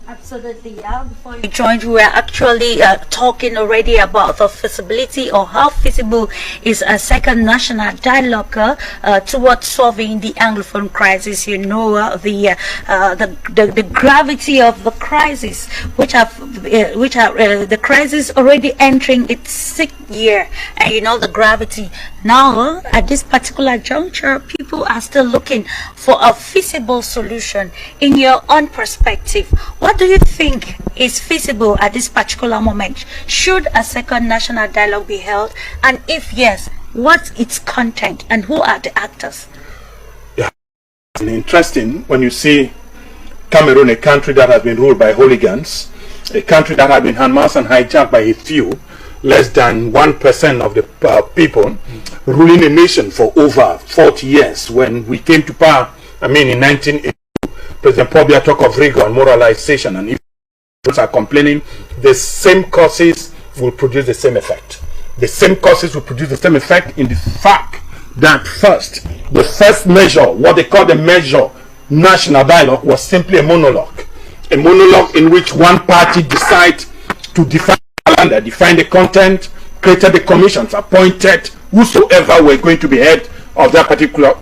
Absolutely, yeah. Before you joined, we were actually talking already about the feasibility or how feasible is a second national dialogue towards solving the Anglophone crisis. You know, the gravity of the crisis, which are the crisis already entering its 6th year, and you know the gravity. Now, at this particular juncture, people are still looking for a feasible solution. In your own perspective, what do you think is feasible at this particular moment? Should a second national dialogue be held? And if yes, what's its content and who are the actors? Yeah, it's interesting when you see Cameroon, a country that has been ruled by hooligans, a country that has been handmassed and hijacked by a few, less than 1% of the people, ruling a nation for over 40 years. When we came to power, in 1982, President Paul Biya talked of rigor and moralization, and if people are complaining, the same causes will produce the same effect. The same causes will produce the same effect in the fact that the first measure, what they call the measure national dialogue, was simply a monologue in which one party decided to define the content, created the commissions, appointed whosoever were going to be head of that particular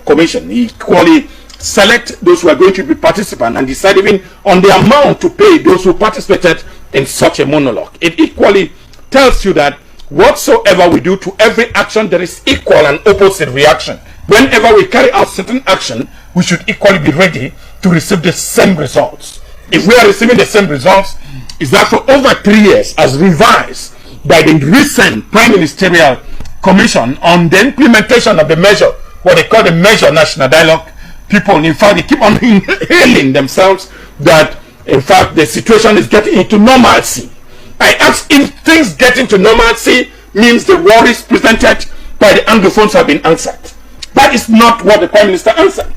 commission, equally select those who are going to be participants, and decide even on the amount to pay those who participated in such a monologue. It equally tells you that whatsoever we do, to every action there is equal and opposite reaction. Whenever we carry out certain action, we should equally be ready to receive the same results. If we are receiving the same results, is that for over 3 years, as revised by the recent Prime Ministerial Commission on the implementation of the measure, what they call the measure national dialogue, people, in fact, they keep on hailing themselves that, in fact, the situation is getting into normalcy. I ask if things get into normalcy means the worries presented by the Anglophones have been answered. That is not what the Prime Minister answered.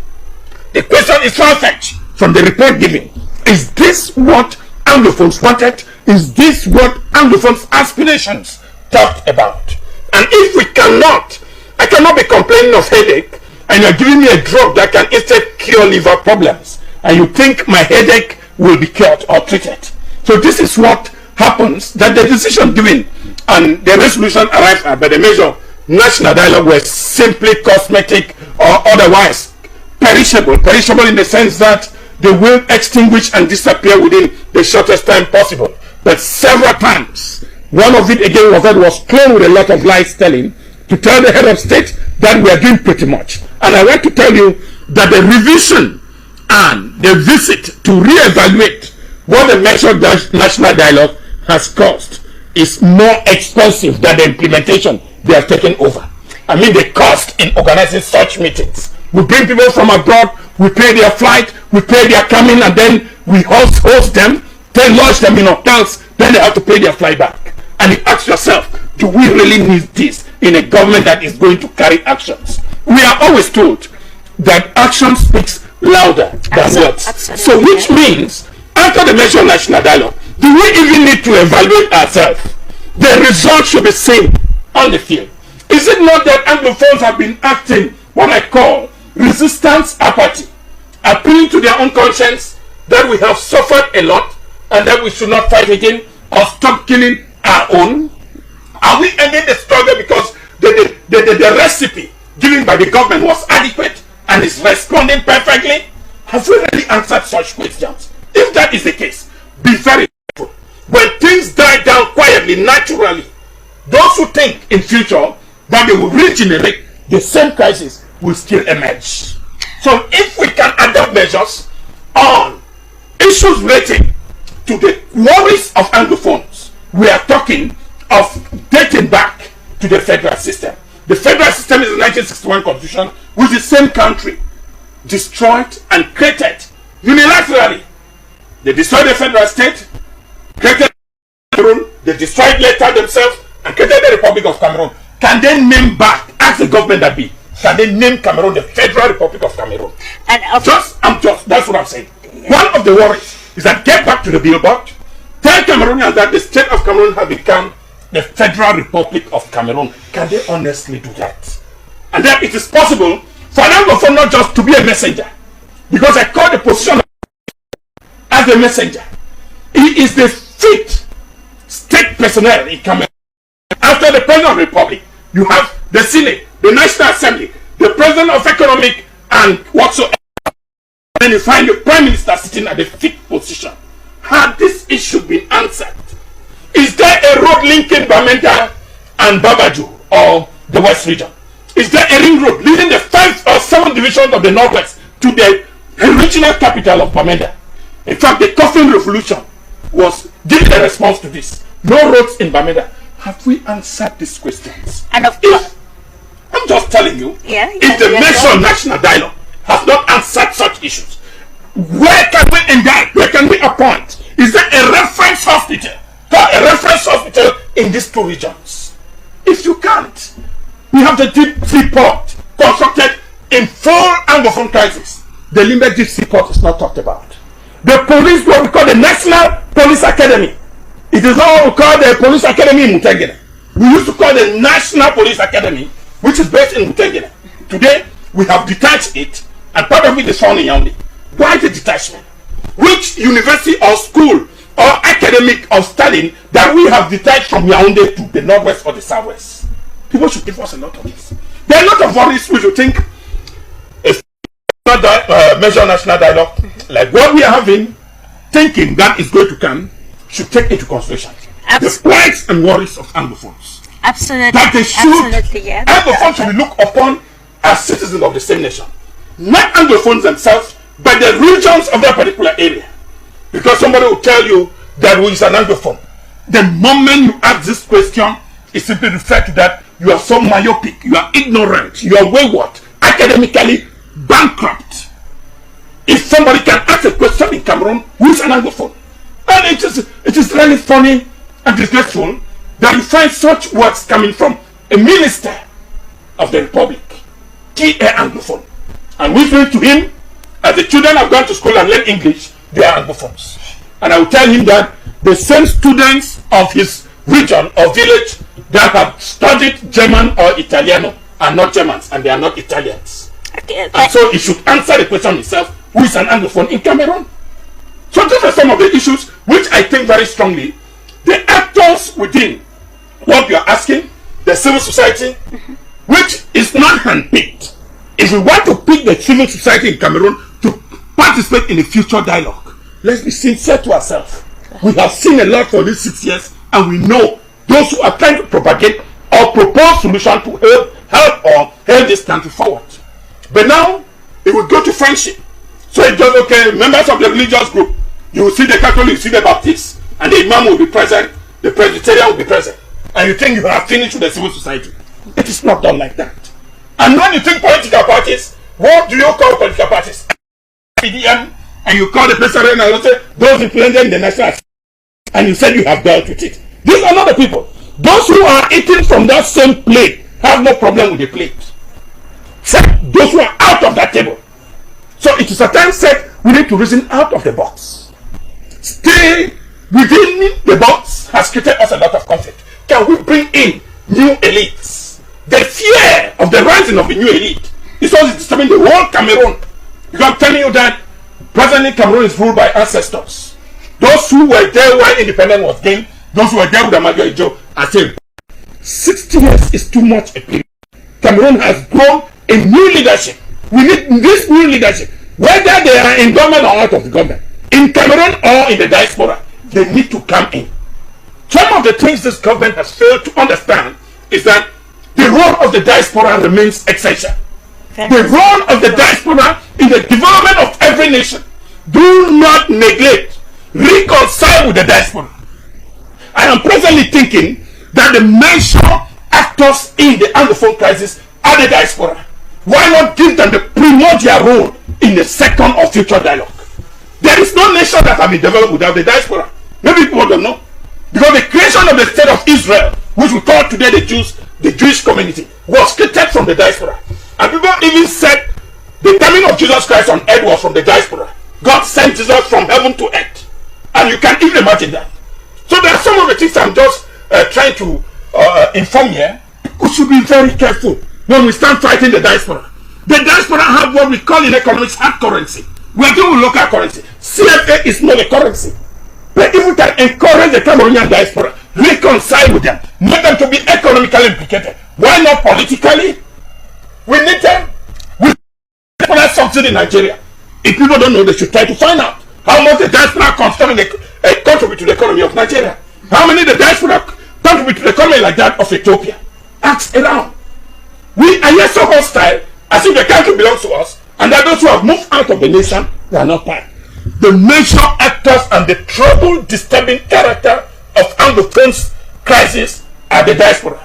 The question is far-fetched from the report given. Is this what Anglophones wanted? Is this what Anglophones' aspirations talked about? And if we cannot, I cannot be complaining of headache, and you're giving me a drug that can instead cure liver problems, and you think my headache will be cured or treated. So this is what happens, that the decision given and the resolution arrived at by the measure national dialogue were simply cosmetic or otherwise perishable in the sense that they will extinguish and disappear within the shortest time possible. But several times, one of it again was cloned with a lot of lies telling, to tell the head of state that we are doing pretty much. And I want to tell you that the revision and the visit to reevaluate what the measure national dialogue has cost is more expensive than the implementation they have taken over. The cost in organizing such meetings. We bring people from abroad, we pay their flight, we pay their coming, and then we host them, then lodge them in hotels, then they have to pay their flight back. And you ask yourself, do we really need this in a government that is going to carry actions? We are always told that action speaks louder than words. So which means, after the measure national dialogue, do we even need to evaluate ourselves? The results should be seen on the field. Is it not that Anglophones have been acting what I call resistance apathy, appealing to their own conscience that we have suffered a lot and that we should not fight again, or stop killing our own? Are we ending the struggle because the recipe given by the government was adequate and is responding perfectly? Have we really answered such questions? If that is the case, be very careful. When things die down quietly, naturally, those who think in future that they will regenerate the same crisis will still emerge. So if we can adopt measures on issues relating to the worries of Anglophones, we are talking of dating back to the federal system. The federal system is the 1961 constitution, which the same country destroyed and created unilaterally. They destroyed the federal state, created Cameroon, they destroyed later themselves, and created the Republic of Cameroon. Can they name back, ask the government that be, can they name Cameroon the Federal Republic of Cameroon? And that's what I'm saying. Yeah. One of the worries is that get back to the billboard, tell Cameroonians that the state of Cameroon has become the Federal Republic of Cameroon. Can they honestly do that? And then it is possible for an Anglophone not just to be a messenger, because I call the position as a messenger. He is the fifth state personnel in Cameroon. After the President of the Republic, you have the Senate, the National Assembly, the President of Economic and whatsoever. Then you find the Prime Minister sitting at the fifth position. Had this issue been answered, is there a road linking Bamenda and Babaju or the West region? Is there a ring road leading the 5 or 7 divisions of the Northwest to the regional capital of Bamenda? In fact, the Coffin Revolution was giving a response to this. No roads in Bamenda. Have we answered these questions? And of course, I'm just telling you, if the national dialogue has not answered such issues, where can we indict? Where can we appoint? Is there a reference hospital? A reference hospital in these 2 regions? If you can't, we have the deep sea port constructed in full Anglophone crisis. The Limbe deep sea port is not talked about. The police, what we call the National Police Academy. It is not what we call the Police Academy in Mutengene. We used to call the National Police Academy, which is based in Mutengene. Today, we have detached it, and part of it is found in Yaoundé. Why the detachment? Which university or school or academic or studying that we have detached from Yaoundé to the Northwest or the Southwest? People should give us a lot of this. There are a lot of worries we should think is not measure national dialogue, like what we are having, thinking that is going to come, should take into consideration the plights and worries of Anglophones. Absolutely. That they should, yeah. Anglophones should be looked upon as citizens of the same nation. Not Anglophones themselves, but the regions of that particular area. Because somebody will tell you that who is an Anglophone. The moment you ask this question, it simply refers to that you are so myopic, you are ignorant, you are wayward, academically bankrupt. If somebody can ask a question in Cameroon, who is an Anglophone? And it is really funny and disgraceful that you find such words coming from a minister of the Republic, Anglophone. And whispering to him, as the children have gone to school and learned English, they are Anglophones. And I will tell him that the same students of his region or village that have studied German or Italiano are not Germans and they are not Italians. Okay. And so he should answer the question himself, who is an Anglophone in Cameroon? So these are some of the issues which I think very strongly the actors within what you are asking, the civil society, which is not handpicked. If we want to pick the civil society in Cameroon to participate in a future dialogue, let's be sincere to ourselves. We have seen a lot for these 6 years, and we know those who are trying to propagate or propose solutions to help or help this country forward. But now, it will go to friendship. So it's just okay, members of the religious group, you will see the Catholic, you see the Baptist, and the Imam will be present, the Presbyterian will be present. And you think you have finished with the civil society. It is not done like that. And when you think political parties, what do you call political parties? PDM, and you call the president and you say, those represented in the national assembly, and you said you have dealt with it. These are not the people. Those who are eating from that same plate have no problem with the plate. Except those who are out of that table. So it is a time set we need to reason out of the box. Stay within the box has created us a lot of conflict. Can we bring in new elites? The fear of the rising of the new elite is also disturbing the whole Cameroon. Because I'm telling you that presently Cameroon is ruled by ancestors. Those who were there when independence was gained, those who were there with the Major Ijo, are saying 60 years is too much a period. Cameroon has grown a new leadership. We need this new leadership, whether they are in government or out of the government, in Cameroon or in the diaspora, they need to come in. Some of the things this government has failed to understand is that the role of the diaspora remains essential. The role of the diaspora in the development of every nation. Do not neglect, reconcile with the diaspora. I am presently thinking that the major actors in the Anglophone crisis are the diaspora. Why not give them the primordial role in the second or future dialogue? There is no nation that can be developed without the diaspora. Maybe people don't know. Because the creation of the state of Israel, which we call today the Jews, the Jewish community, was created from the diaspora. And people even said the coming of Jesus Christ on earth was from the diaspora. God sent Jesus from heaven to earth. And you can even imagine that. So there are some of the things I'm just trying to inform here. We should be very careful when we start fighting the diaspora. The diaspora have what we call in economics hard currency. We are dealing with local currency. CFA is not a currency. But if we can encourage the Cameroonian diaspora, reconcile with them, make them to be economically implicated, why not politically? We need them. We need subsidy in Nigeria. If people don't know, they should try to find out how much the diaspora contribute to the economy of Nigeria. How many the diaspora contribute to the economy like that of Ethiopia? Ask around. We are yet so hostile as if the country belongs to us, and that those who have moved out of the nation, they are not part. The major actors and the trouble disturbing character of Anglophone's crisis are the diaspora.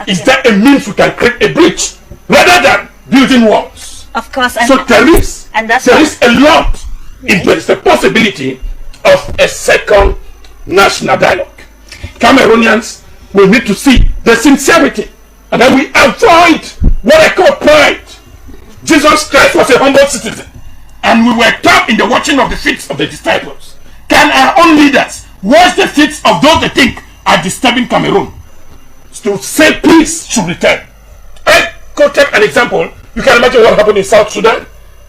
Okay. Is that a means we can create a bridge rather than building walls? Of course. So there is a lot. If there is a possibility of a second national dialogue, Cameroonians will need to see the sincerity, and then we avoid what I call pride. Jesus Christ was a humble citizen, and we were taught in the watching of the feet of the disciples. Can our own leaders watch the feet of those they think are disturbing Cameroon to say peace should return? I quoted an example. You can imagine what happened in South Sudan.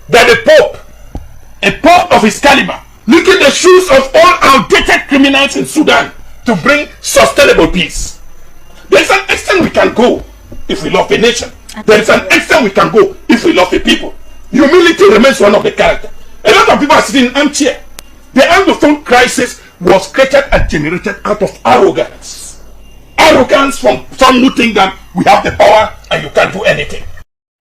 That a pope of his caliber, licking the shoes of all outdated criminals in Sudan to bring sustainable peace. There is an extent we can go if we love the nation. There is an extent we can go if we love the people. Humility remains one of the character. A lot of people are sitting in armchair. The Anglophone crisis was created and generated out of arrogance. Arrogance from some who think that we have the power and you can't do anything.